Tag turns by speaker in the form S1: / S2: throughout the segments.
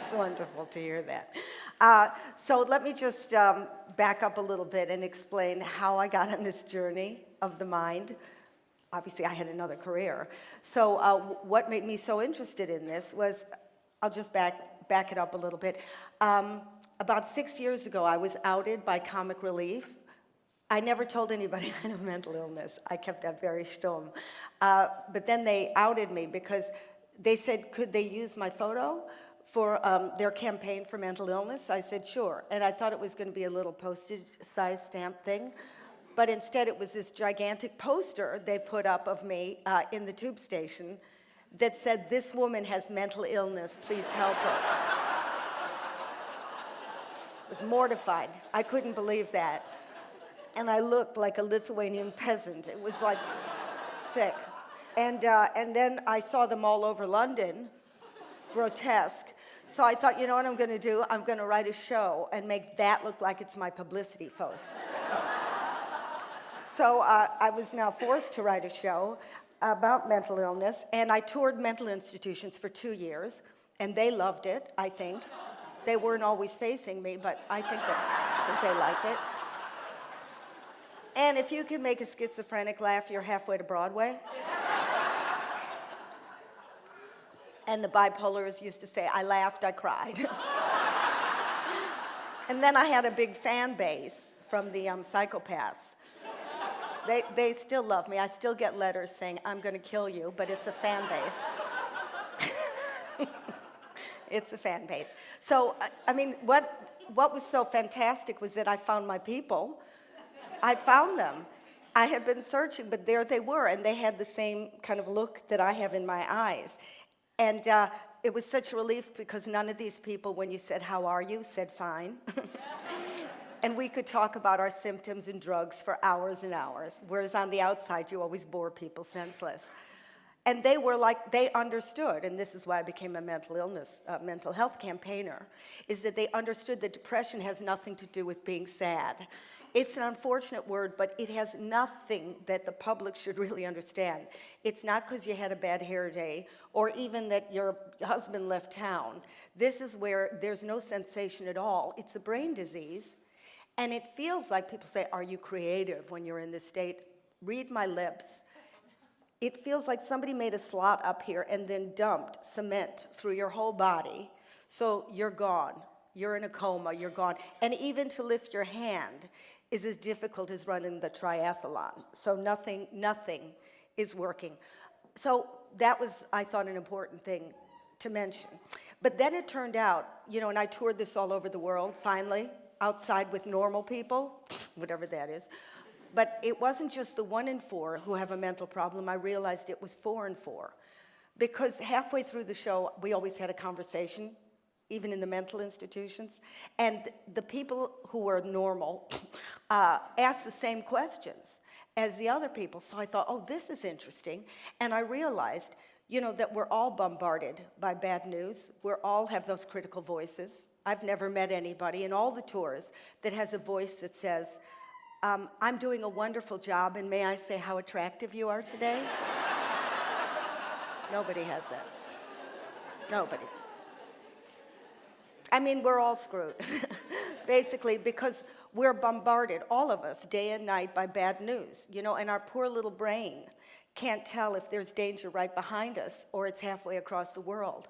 S1: It's wonderful to hear that. So let me just back up a little bit and explain how I got on this journey of the mind. Obviously, I had another career. So what made me so interested in this was, I'll just back it up a little bit. About 6 years ago, I was outed by Comic Relief. I never told anybody I had a mental illness. I kept that very stumm. But then they outed me because they said, could they use my photo for their campaign for mental illness? I said, sure. And I thought it was going to be a little postage-size stamp thing. But instead, it was this gigantic poster they put up of me in the tube station that said, this woman has mental illness, please help her. I was mortified. I couldn't believe that. And I looked like a Lithuanian peasant. It was like sick. And then I saw them all over London, grotesque. So I thought, you know what I'm going to do? I'm going to write a show and make that look like it's my publicity post. So I was now forced to write a show about mental illness, and I toured mental institutions for 2 years, and they loved it, I think. They weren't always facing me, but I think they liked it. And if you can make a schizophrenic laugh, you're halfway to Broadway. And the bipolars used to say, I laughed, I cried. And then I had a big fan base from the psychopaths. They still love me. I still get letters saying, I'm going to kill you, but it's a fan base. It's a fan base. So, I mean, what was so fantastic was that I found my people. I found them. I had been searching, but there they were, and they had the same kind of look that I have in my eyes. And it was such a relief because none of these people, when you said, how are you, said fine. And we could talk about our symptoms and drugs for hours and hours, whereas on the outside, you always bore people senseless. And they were like, they understood, and this is why I became a mental health campaigner, is that they understood that depression has nothing to do with being sad. It's an unfortunate word, but it has nothing that the public should really understand. It's not because you had a bad hair day, or even that your husband left town. This is where there's no sensation at all. It's a brain disease. And it feels like people say, are you creative when you're in this state? Read my lips. It feels like somebody made a slot up here and then dumped cement through your whole body. So you're gone. You're in a coma. You're gone. And even to lift your hand is as difficult as running the triathlon. So nothing is working. So that was, I thought, an important thing to mention. But then it turned out, and I toured this all over the world, finally, outside with normal people, whatever that is. But it wasn't just the 1 in 4 who have a mental problem. I realized it was 4 in 4. Because halfway through the show, we always had a conversation, even in the mental institutions. And the people who were normal asked the same questions as the other people. So I thought, oh, this is interesting. And I realized, that we're all bombarded by bad news. We all have those critical voices. I've never met anybody in all the tours that has a voice that says, I'm doing a wonderful job, and may I say how attractive you are today? Nobody has that. Nobody. I mean, we're all screwed, basically, because we're bombarded, all of us, day and night by bad news, and our poor little brain can't tell if there's danger right behind us or it's halfway across the world.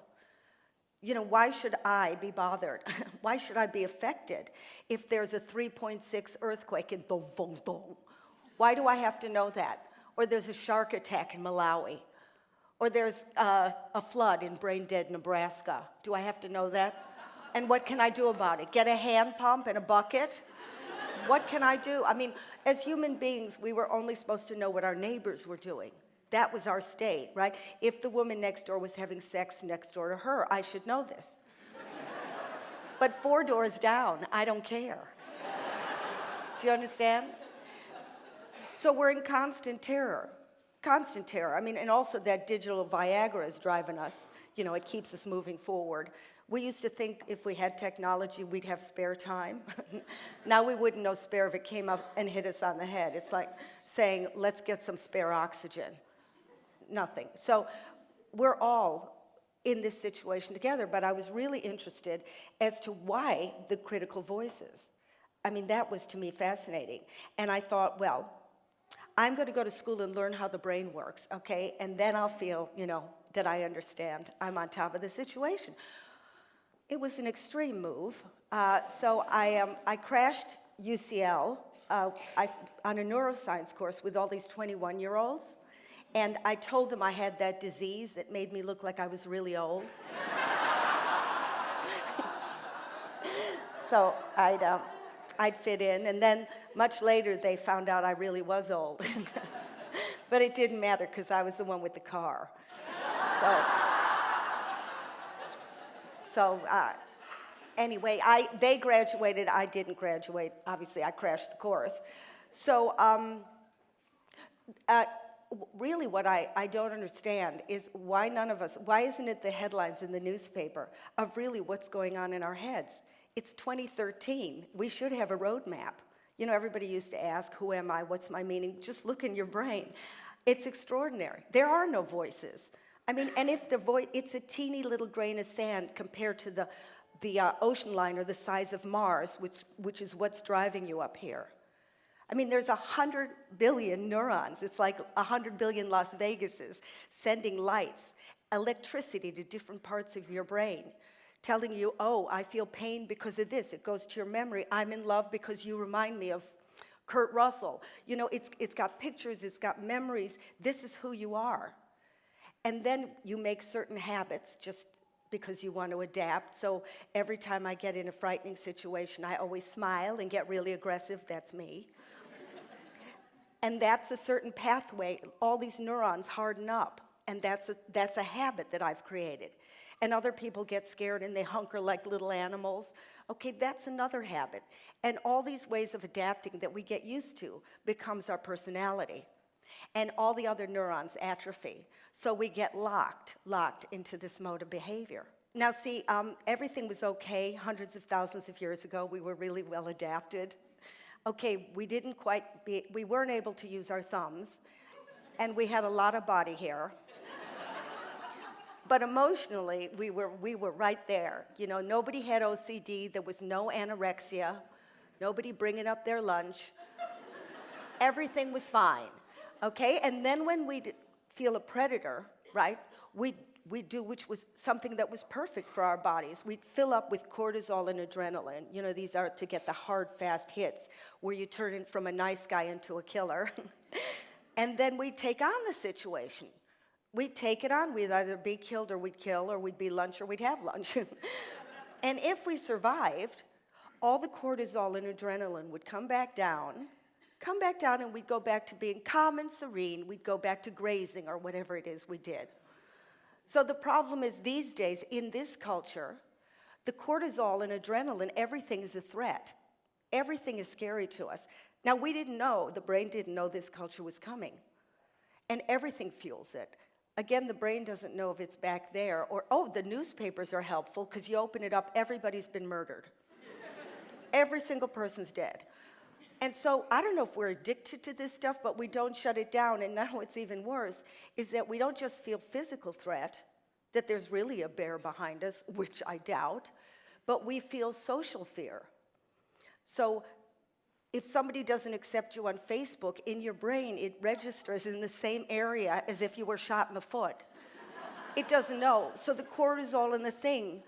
S1: Why should I be bothered? Why should I be affected if there's a 3.6 earthquake in Dong Dong Dong? Why do I have to know that? Or there's a shark attack in Malawi? Or there's a flood in brain-dead Nebraska? Do I have to know that? And what can I do about it? Get a hand pump and a bucket? What can I do? I mean, as human beings, we were only supposed to know what our neighbors were doing. That was our state, right? If the woman next door was having sex next door to her, I should know this. But 4 doors down, I don't care. Do you understand? So we're in constant terror. Constant terror. I mean, and also that digital Viagra is driving us. It keeps us moving forward. We used to think if we had technology, we'd have spare time. Now we wouldn't know spare if it came up and hit us on the head. It's like saying, let's get some spare oxygen. Nothing. So we're all in this situation together, but I was really interested as to why the critical voices. I mean, that was to me fascinating. And I thought, well, I'm going to go to school and learn how the brain works, okay? And then I'll feel, that I understand. I'm on top of the situation. It was an extreme move. So I crashed UCL on a neuroscience course with all these 21-year-olds. And I told them I had that disease that made me look like I was really old. So I'd fit in. And then much later, they found out I really was old. But it didn't matter because I was the one with the car. So anyway, they graduated. I didn't graduate. Obviously, I crashed the course. So really what I don't understand is why isn't it the headlines in the newspaper of really what's going on in our heads? It's 2013. We should have a roadmap. Everybody used to ask, who am I? What's my meaning? Just look in your brain. It's extraordinary. There are no voices. I mean, and if the voice, it's a teeny little grain of sand compared to the ocean liner the size of Mars, which is what's driving you up here. I mean, there's 100 billion neurons. It's like 100 billion Las Vegases sending lights, electricity to different parts of your brain, telling you, oh, I feel pain because of this. It goes to your memory. I'm in love because you remind me of Kurt Russell. It's got pictures. It's got memories. This is who you are. And then you make certain habits just because you want to adapt. So every time I get in a frightening situation, I always smile and get really aggressive. That's me. And that's a certain pathway. All these neurons harden up. And that's a habit that I've created. And other people get scared and they hunker like little animals. Okay, that's another habit. And all these ways of adapting that we get used to becomes our personality. And all the other neurons atrophy. So we get locked into this mode of behavior. Now see, everything was okay hundreds of thousands of years ago. We were really well adapted. Okay, we weren't able to use our thumbs, and we had a lot of body hair. But emotionally, we were right there. Nobody had OCD. There was no anorexia. Nobody bringing up their lunch. Everything was fine. Okay, and then when we'd feel a predator, right, we'd do, which was something that was perfect for our bodies. We'd fill up with cortisol and adrenaline. These are to get the hard, fast hits where you turn in from a nice guy into a killer. And then we'd take on the situation. We'd take it on. We'd either be killed or we'd kill, or we'd be lunch or we'd have lunch. And if we survived, all the cortisol and adrenaline would come back down, and we'd go back to being calm and serene. We'd go back to grazing or whatever it is we did. So the problem is these days, in this culture, the cortisol and adrenaline, everything is a threat. Everything is scary to us. Now, we didn't know, the brain didn't know this culture was coming. And everything fuels it. Again, the brain doesn't know if it's back there, or, oh, the newspapers are helpful because you open it up, everybody's been murdered. Every single person's dead. And so I don't know if we're addicted to this stuff, but we don't shut it down. And now what's even worse is that we don't just feel physical threat, that there's really a bear behind us, which I doubt, but we feel social fear. So if somebody doesn't accept you on Facebook, in your brain, it registers in the same area as if you were shot in the foot. It doesn't know. So the cortisol and the thing,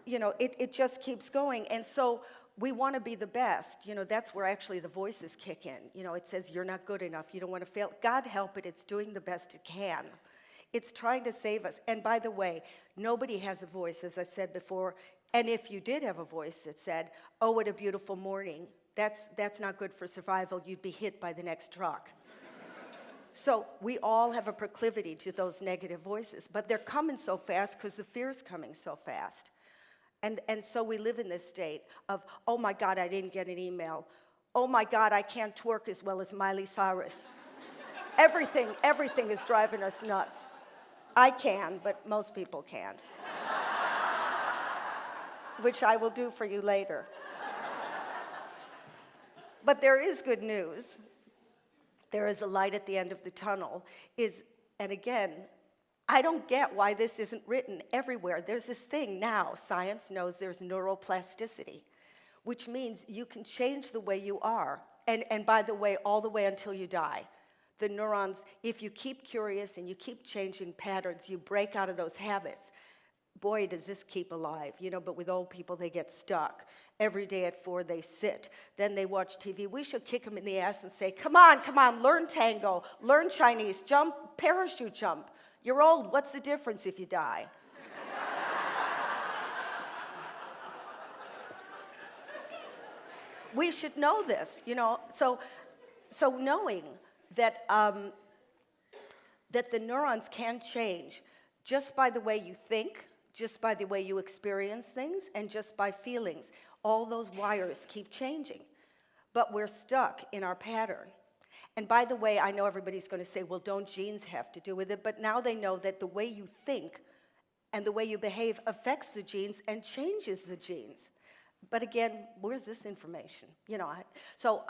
S1: it just keeps going. And so we want to be the best. That's where actually the voices kick in. It says, you're not good enough. You don't want to fail. God help it. It's doing the best it can. It's trying to save us. And by the way, nobody has a voice, as I said before. And if you did have a voice that said, oh, what a beautiful morning, that's not good for survival. You'd be hit by the next truck. So we all have a proclivity to those negative voices. But they're coming so fast because the fear's coming so fast. And so we live in this state of, oh my God, I didn't get an email. Oh my God, I can't twerk as well as Miley Cyrus. Everything is driving us nuts. I can, but most people can't. Which I will do for you later. But there is good news. There is a light at the end of the tunnel. And again, I don't get why this isn't written everywhere. There's this thing now, science knows there's neuroplasticity, which means you can change the way you are. And by the way, all the way until you die. The neurons, if you keep curious and you keep changing patterns, you break out of those habits. Boy, does this keep alive, but with old people, they get stuck. Every day at 4, they sit. Then they watch TV. We should kick them in the ass and say, come on, learn tango, learn Chinese, jump, parachute jump. You're old, what's the difference if you die? We should know this, So knowing that, that the neurons can change just by the way you think, just by the way you experience things, and just by feelings. All those wires keep changing. But we're stuck in our pattern. And by the way, I know everybody's going to say, well, don't genes have to do with it? But now they know that the way you think and the way you behave affects the genes and changes the genes. But again, where's this information? So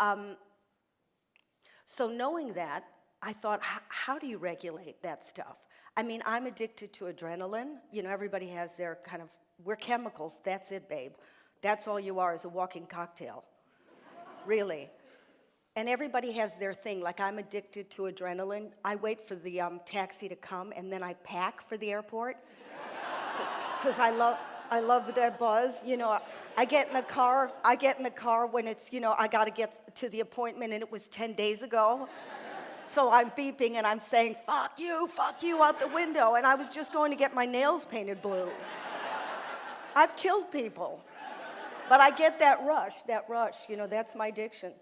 S1: knowing that, I thought, how do you regulate that stuff? I mean, I'm addicted to adrenaline. Everybody has their we're chemicals, that's it, babe. That's all you are, is a walking cocktail. Really. And everybody has their thing. Like, I'm addicted to adrenaline. I wait for the taxi to come, and then I pack for the airport. Because I love that buzz. I get in the car when it's, I got to get to the appointment, and it was 10 days ago. So I'm beeping and I'm saying, fuck you, out the window. And I was just going to get my nails painted blue. I've killed people. But I get that rush, that's my addiction.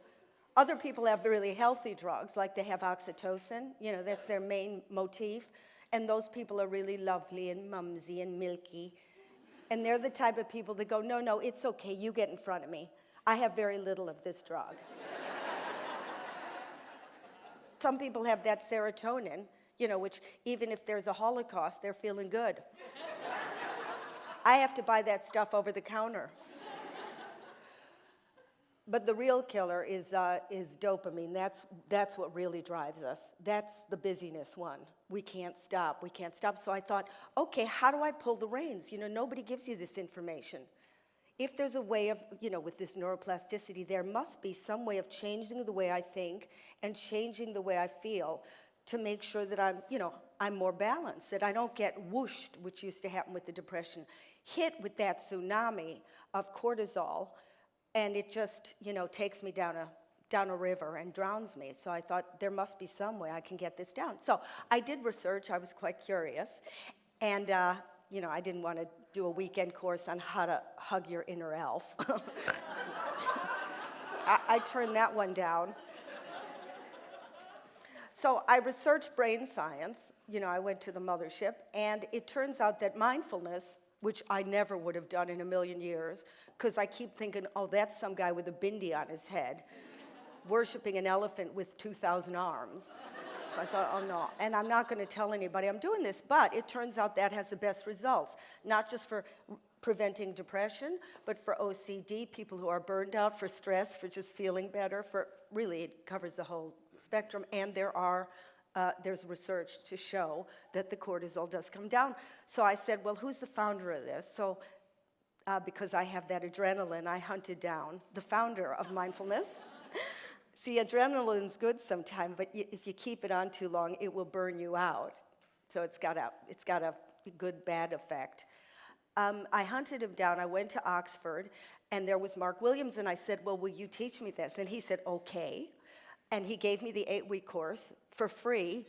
S1: Other people have really healthy drugs, like they have oxytocin, that's their main motif. And those people are really lovely and mumsy and milky. And they're the type of people that go, no, it's okay, you get in front of me. I have very little of this drug. Some people have that serotonin, which even if there's a Holocaust, they're feeling good. I have to buy that stuff over the counter. But the real killer is dopamine. That's what really drives us. That's the busyness one. We can't stop. So I thought, okay, how do I pull the reins? Nobody gives you this information. If there's a way of, with this neuroplasticity, there must be some way of changing the way I think and changing the way I feel to make sure that I'm more balanced, that I don't get whooshed, which used to happen with the depression, hit with that tsunami of cortisol, and it just, takes me down a river and drowns me. So I thought there must be some way I can get this down. So I did research. I was quite curious, and I didn't want to do a weekend course on how to hug your inner elf. I turned that one down. So I researched brain science. I went to the mothership, and it turns out that mindfulness, which I never would have done in a million years, because I keep thinking, oh, that's some guy with a bindi on his head, worshiping an elephant with 2,000 arms. So I thought, oh no, and I'm not going to tell anybody I'm doing this, but it turns out that has the best results, not just for preventing depression, but for OCD, people who are burned out, for stress, for just feeling better, for really it covers the whole spectrum, and there's research to show that the cortisol does come down. So I said, well, who's the founder of this? So because I have that adrenaline, I hunted down the founder of mindfulness. See, adrenaline's good sometimes, but if you keep it on too long, it will burn you out. So it's got a good, bad effect. I hunted him down. I went to Oxford, and there was Mark Williams, and I said, well, will you teach me this? And he said, okay. And he gave me the 8-week course for free.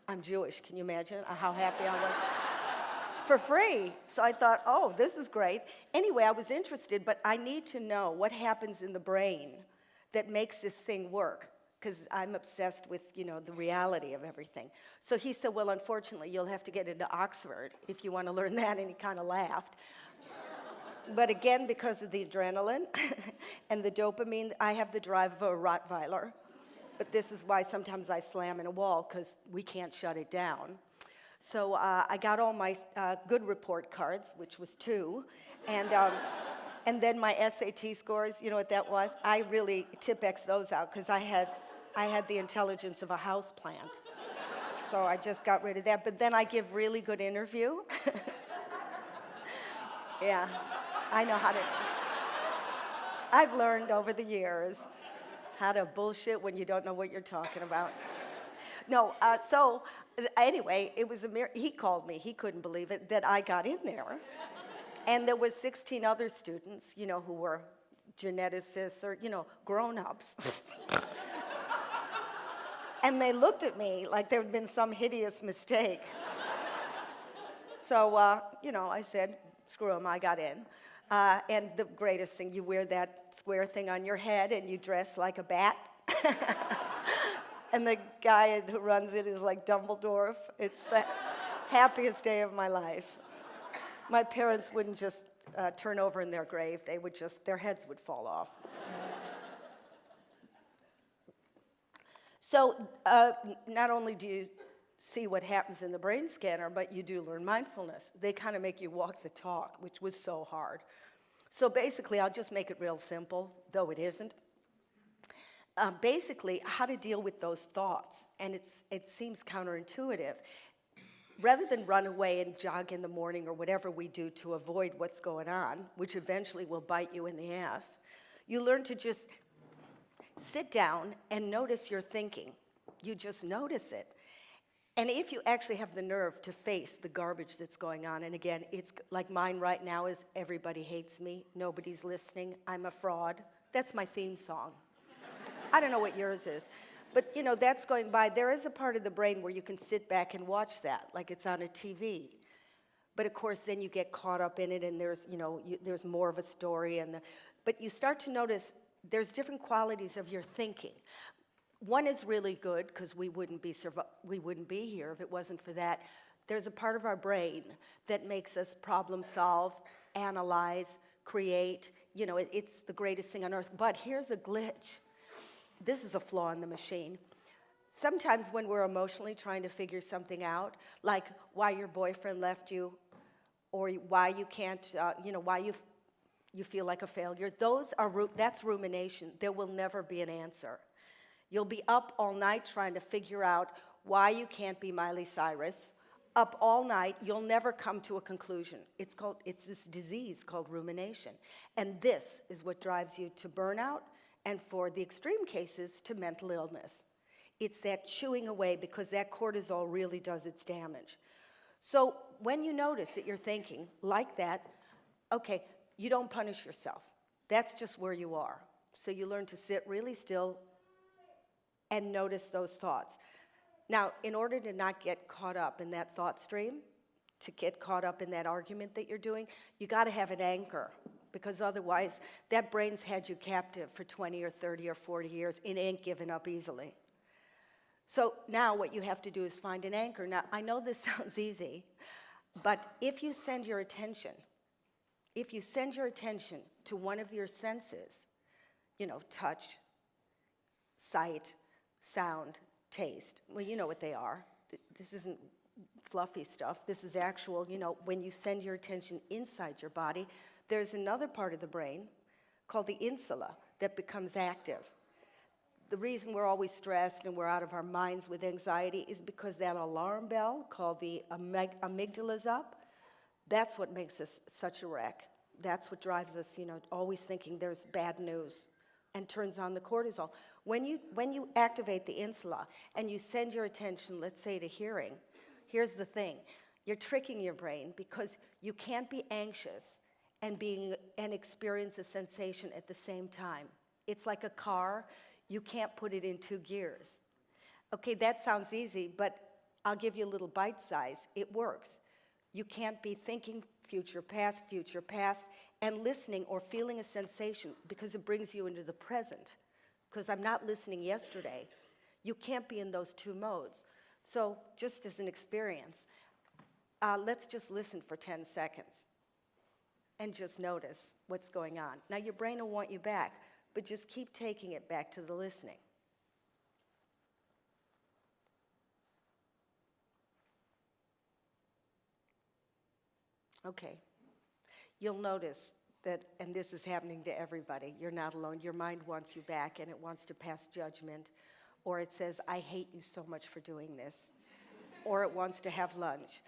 S1: I'm Jewish, can you imagine how happy I was? For free. So I thought, oh, this is great. Anyway, I was interested, but I need to know what happens in the brain that makes this thing work, because I'm obsessed with, the reality of everything. So he said, well, unfortunately, you'll have to get into Oxford if you want to learn that, and he kind of laughed. But again, because of the adrenaline and the dopamine, I have the drive of a Rottweiler. But this is why sometimes I slam in a wall, because we can't shut it down. So I got all my good report cards, which was 2, and then my SAT scores, you know what that was? I really Tip-X those out, because I had the intelligence of a house plant. So I just got rid of that. But then I give really good interview. Yeah, I know how to. I've learned over the years how to bullshit when you don't know what you're talking about. No, so anyway, it was he called me. He couldn't believe it that I got in there. And there was 16 other students, who were geneticists or, grown-ups. And they looked at me like there had been some hideous mistake. So, I said, screw them, I got in. And the greatest thing, you wear that square thing on your head and you dress like a bat. And the guy who runs it is like Dumbledore. It's the happiest day of my life. My parents wouldn't just turn over in their grave. They would their heads would fall off. So not only do you see what happens in the brain scanner, but you do learn mindfulness. They kind of make you walk the talk, which was so hard. So basically, I'll just make it real simple, though it isn't. Basically, how to deal with those thoughts, and it seems counterintuitive. Rather than run away and jog in the morning or whatever we do to avoid what's going on, which eventually will bite you in the ass, you learn to just sit down and notice your thinking. You just notice it. And if you actually have the nerve to face the garbage that's going on, and again, it's like mine right now is everybody hates me, nobody's listening, I'm a fraud. That's my theme song. I don't know what yours is. But, that's going by. There is a part of the brain where you can sit back and watch that, like it's on a TV. But, of course, then you get caught up in it, and there's more of a story. But you start to notice there's different qualities of your thinking. One is really good, because we wouldn't be here if it wasn't for that. There's a part of our brain that makes us problem solve, analyze, create. It's the greatest thing on earth. But here's a glitch. This is a flaw in the machine. Sometimes when we're emotionally trying to figure something out, like why your boyfriend left you, or why you can't, why you feel like a failure, that's rumination. There will never be an answer. You'll be up all night trying to figure out why you can't be Miley Cyrus. Up all night, you'll never come to a conclusion. It's this disease called rumination. And this is what drives you to burnout, and for the extreme cases, to mental illness. It's that chewing away, because that cortisol really does its damage. So when you notice that you're thinking like that, okay, you don't punish yourself. That's just where you are. So you learn to sit really still and notice those thoughts. Now, in order to not get caught up in that thought stream, to get caught up in that argument that you're doing, you got to have an anchor. Because otherwise, that brain's had you captive for 20 or 30 or 40 years. It ain't giving up easily. So now what you have to do is find an anchor. Now, I know this sounds easy, but if you send your attention to one of your senses, touch, sight, sound, taste, well, you know what they are. This isn't fluffy stuff. This is actual, when you send your attention inside your body, there's another part of the brain called the insula that becomes active. The reason we're always stressed and we're out of our minds with anxiety is because that alarm bell called the amygdala's up. That's what makes us such a wreck. That's what drives us, always thinking there's bad news, and turns on the cortisol. When you activate the insula and you send your attention, let's say, to hearing, here's the thing. You're tricking your brain, because you can't be anxious and experience a sensation at the same time. It's like a car. You can't put it in 2 gears. Okay, that sounds easy, but I'll give you a little bite size. It works. You can't be thinking future, past, and listening or feeling a sensation, because it brings you into the present. Because I'm not listening yesterday. You can't be in those 2 modes. So just as an experience, let's just listen for 10 seconds. And just notice what's going on. Now, your brain will want you back, but just keep taking it back to the listening. Okay. You'll notice that, and this is happening to everybody, you're not alone. Your mind wants you back, and it wants to pass judgment, or it says, I hate you so much for doing this. or it wants to have lunch.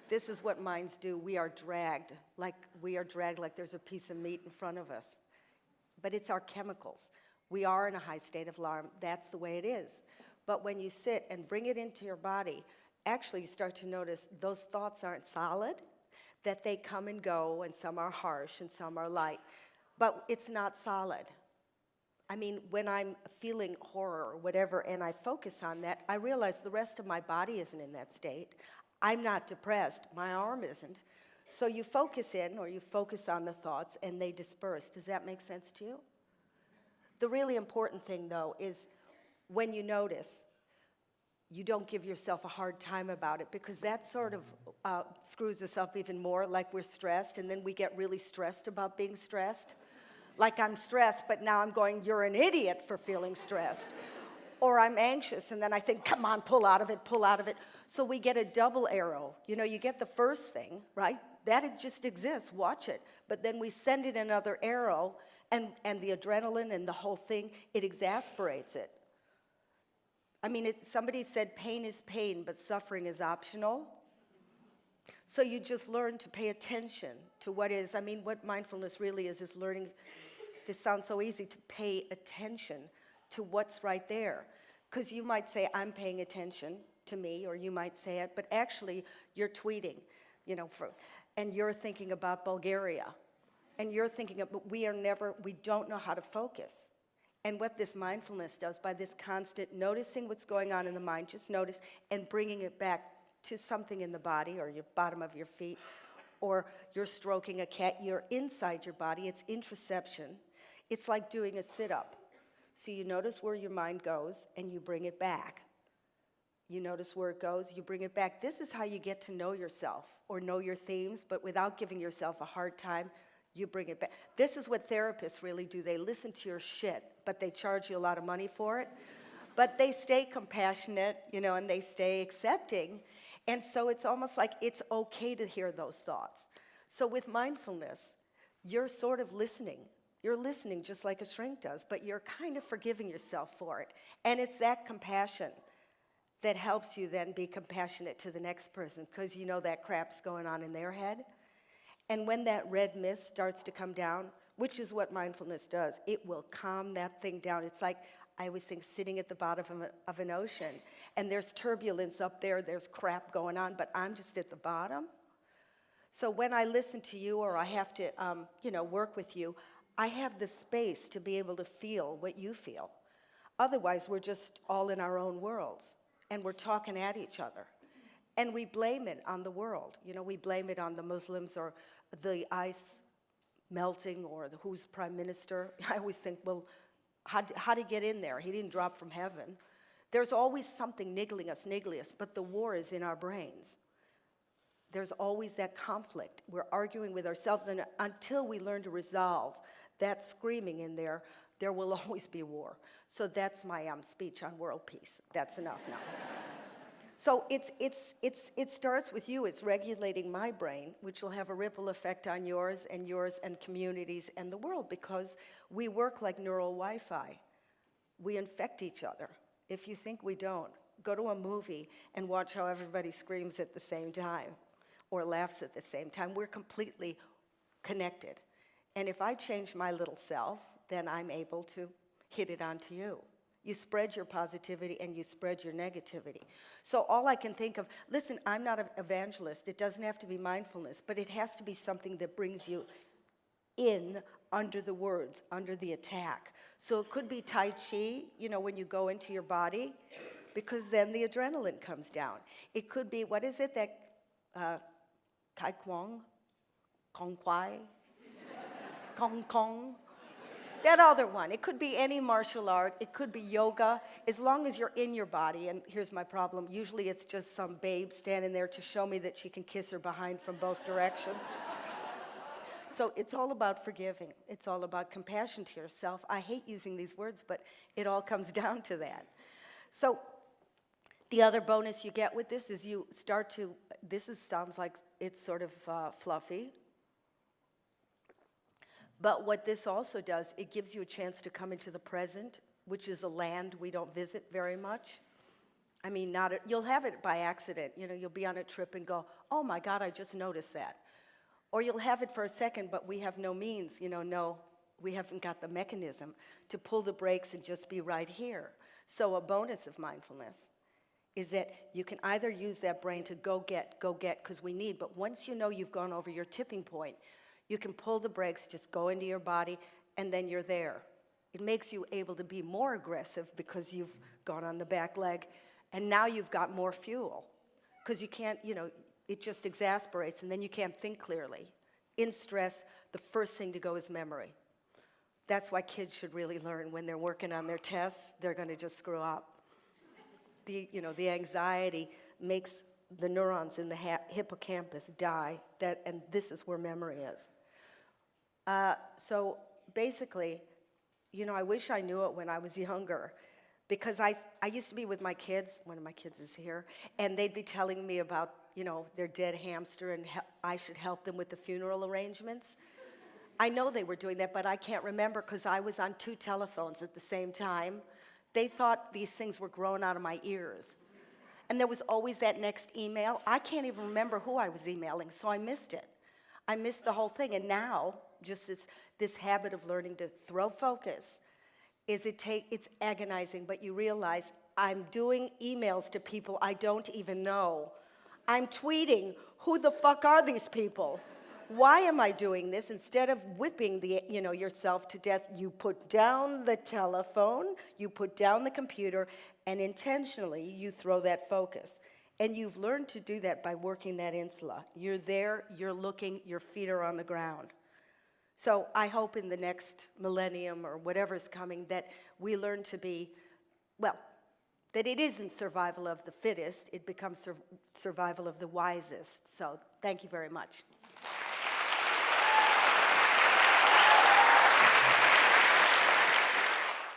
S1: This is what minds do. We are dragged like there's a piece of meat in front of us. But it's our chemicals. We are in a high state of alarm. That's the way it is. But when you sit and bring it into your body, actually you start to notice those thoughts aren't solid, that they come and go, and some are harsh and some are light. But it's not solid. I mean, when I'm feeling horror or whatever and I focus on that, I realize the rest of my body isn't in that state. I'm not depressed. My arm isn't. So you focus in or you focus on the thoughts and they disperse. Does that make sense to you? The really important thing, though, is when you notice, you don't give yourself a hard time about it, because that sort of screws us up even more, like we're stressed, and then we get really stressed about being stressed. Like I'm stressed, but now I'm going, you're an idiot for feeling stressed. Or I'm anxious, and then I think, come on, pull out of it, pull out of it. So we get a double arrow. You know, you get the first thing, right? That it just exists, watch it. But then we send it another arrow, and the adrenaline and the whole thing, it exasperates it. I mean, somebody said pain is pain, but suffering is optional. So you just learn to pay attention to what is. I mean, what mindfulness really is learning. This sounds so easy, to pay attention to what's right there. Because you might say, I'm paying attention to me, or you might say it, but actually you're tweeting, and you're thinking about Bulgaria. And you're thinking of, but we don't know how to focus. And what this mindfulness does, by this constant noticing what's going on in the mind, just notice, and bringing it back to something in the body, or your bottom of your feet, or you're stroking a cat, you're inside your body, it's introception. It's like doing a sit-up. So you notice where your mind goes, and you bring it back. You notice where it goes, you bring it back. This is how you get to know yourself, or know your themes, but without giving yourself a hard time. You bring it back. This is what therapists really do. They listen to your shit, but they charge you a lot of money for it. But they stay compassionate, and they stay accepting. And so it's almost like it's okay to hear those thoughts. So with mindfulness, you're sort of listening. You're listening just like a shrink does, but you're kind of forgiving yourself for it. And it's that compassion that helps you then be compassionate to the next person, because you know that crap's going on in their head. And when that red mist starts to come down, which is what mindfulness does, it will calm that thing down. It's like, I always think, sitting at the bottom of an ocean, and there's turbulence up there, there's crap going on, but I'm just at the bottom. So when I listen to you, or I have to, work with you, I have the space to be able to feel what you feel. Otherwise, we're just all in our own worlds, and we're talking at each other. And we blame it on the world. We blame it on the Muslims, or the ice melting, or who's prime minister. I always think, well, how'd he get in there? He didn't drop from heaven. There's always something niggling us, but the war is in our brains. There's always that conflict. We're arguing with ourselves, and until we learn to resolve that screaming in there, there will always be war. So that's my speech on world peace. That's enough now. So it starts with you. It's regulating my brain, which will have a ripple effect on yours and communities and the world, because we work like neural Wi-Fi. We infect each other. If you think we don't, go to a movie and watch how everybody screams at the same time or laughs at the same time. We're completely connected. And if I change my little self, then I'm able to hit it onto you. You spread your positivity and you spread your negativity. So all I can think of, listen, I'm not an evangelist. It doesn't have to be mindfulness, but it has to be something that brings you in under the words, under the attack. So it could be Tai Chi, when you go into your body, because then the adrenaline comes down. It could be, what is it, that Kai Kwong? Kong Kwai? Kong Kong? That other one. It could be any martial art. It could be yoga, as long as you're in your body. And here's my problem. Usually it's just some babe standing there to show me that she can kiss her behind from both directions. So it's all about forgiving. It's all about compassion to yourself. I hate using these words, but it all comes down to that. So the other bonus you get with this is you start to, sounds like it's sort of fluffy. But what this also does, it gives you a chance to come into the present, which is a land we don't visit very much. I mean, you'll have it by accident. You know, you'll be on a trip and go, oh my God, I just noticed that. Or you'll have it for a second, but we have no means, we haven't got the mechanism to pull the brakes and just be right here. So a bonus of mindfulness is that you can either use that brain to go get, because we need, but once you know you've gone over your tipping point, you can pull the brakes, just go into your body, and then you're there. It makes you able to be more aggressive because you've gone on the back leg, and now you've got more fuel. Because you can't, it just exasperates, and then you can't think clearly. In stress, the first thing to go is memory. That's why kids should really learn when they're working on their tests, they're going to just screw up. The anxiety makes the neurons in the hippocampus die, and this is where memory is. So basically, I wish I knew it when I was younger, because I used to be with my kids, one of my kids is here, and they'd be telling me about, their dead hamster, and I should help them with the funeral arrangements. I know they were doing that, but I can't remember because I was on 2 telephones at the same time. They thought these things were growing out of my ears. And there was always that next email. I can't even remember who I was emailing, so I missed it. I missed the whole thing. And now, just this habit of learning to throw focus, it's agonizing, but you realize I'm doing emails to people I don't even know. I'm tweeting, who the fuck are these people? Why am I doing this? Instead of whipping yourself to death, you put down the telephone, you put down the computer, and intentionally you throw that focus. And you've learned to do that by working that insula. You're there, you're looking, your feet are on the ground. So I hope in the next millennium or whatever's coming that we learn to be, that it isn't survival of the fittest, it becomes survival of the wisest. So thank you very much.